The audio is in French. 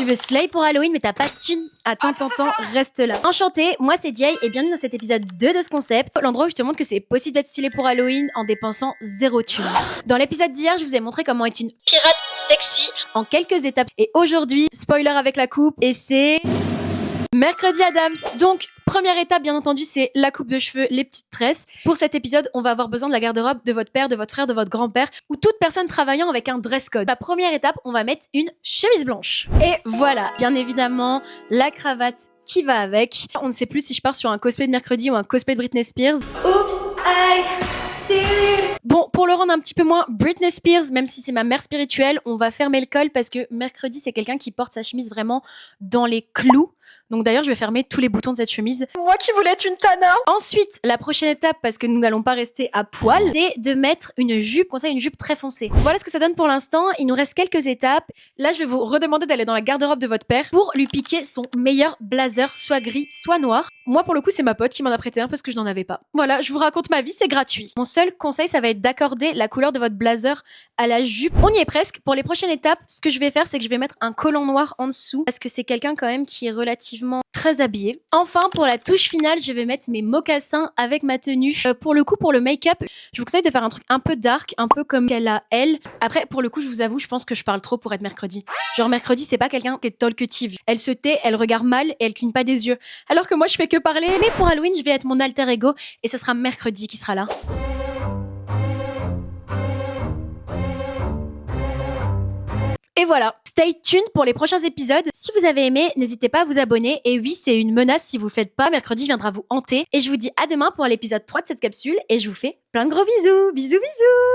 Tu veux slay pour Halloween mais t'as pas de thune. Attends, reste là. Enchantée, moi c'est Jay et bienvenue dans cet épisode 2 de ce concept, l'endroit où je te montre que c'est possible d'être stylé pour Halloween en dépensant 0 thune. Dans l'épisode d'hier, je vous ai montré comment être une pirate sexy en quelques étapes. Et aujourd'hui, spoiler avec la coupe, et c'est... Mercredi Addams. Donc, première étape, bien entendu, c'est la coupe de cheveux, les petites tresses. Pour cet épisode, on va avoir besoin de la garde-robe de votre père, de votre frère, de votre grand-père ou toute personne travaillant avec un dress code. La première étape, on va mettre une chemise blanche. Et voilà, bien évidemment, la cravate qui va avec. On ne sait plus si je pars sur un cosplay de mercredi ou un cosplay de Britney Spears. Oops, I did it. Bon, pour le rendre un petit peu moins Britney Spears, même si c'est ma mère spirituelle, on va fermer le col parce que mercredi, c'est quelqu'un qui porte sa chemise vraiment dans les clous. Donc d'ailleurs, je vais fermer tous les boutons de cette chemise. Moi qui voulais être une tana. Ensuite, la prochaine étape, parce que nous n'allons pas rester à poil, c'est de mettre une jupe, conseil, une jupe très foncée. Voilà ce que ça donne pour l'instant. Il nous reste quelques étapes. Là, je vais vous redemander d'aller dans la garde-robe de votre père pour lui piquer son meilleur blazer, soit gris, soit noir. Moi, pour le coup, c'est ma pote qui m'en a prêté un parce que je n'en avais pas. Voilà, je vous raconte ma vie, c'est gratuit. Mon seul conseil, ça va être d'accorder la couleur de votre blazer à la jupe. On y est presque. Pour les prochaines étapes, ce que je vais faire, c'est que je vais mettre un collant noir en dessous parce que c'est quelqu'un quand même qui est relativement très habillé. Enfin, pour la touche finale, je vais mettre mes mocassins avec ma tenue. Pour le coup, pour le make-up, je vous conseille de faire un truc un peu dark, un peu comme qu'elle a elle. Après, pour le coup, je vous avoue, je pense que je parle trop pour être mercredi. Genre mercredi, c'est pas quelqu'un qui est talkative. Elle se tait, elle regarde mal et elle cligne pas des yeux. Alors que moi, je fais que parler. Mais pour Halloween, je vais être mon alter ego et ce sera mercredi qui sera là. Et voilà, stay tuned pour les prochains épisodes. Si vous avez aimé, n'hésitez pas à vous abonner. Et oui, c'est une menace si vous le faites pas. Mercredi viendra vous hanter. Et je vous dis à demain pour l'épisode 3 de cette capsule. Et je vous fais plein de gros bisous. Bisous, bisous.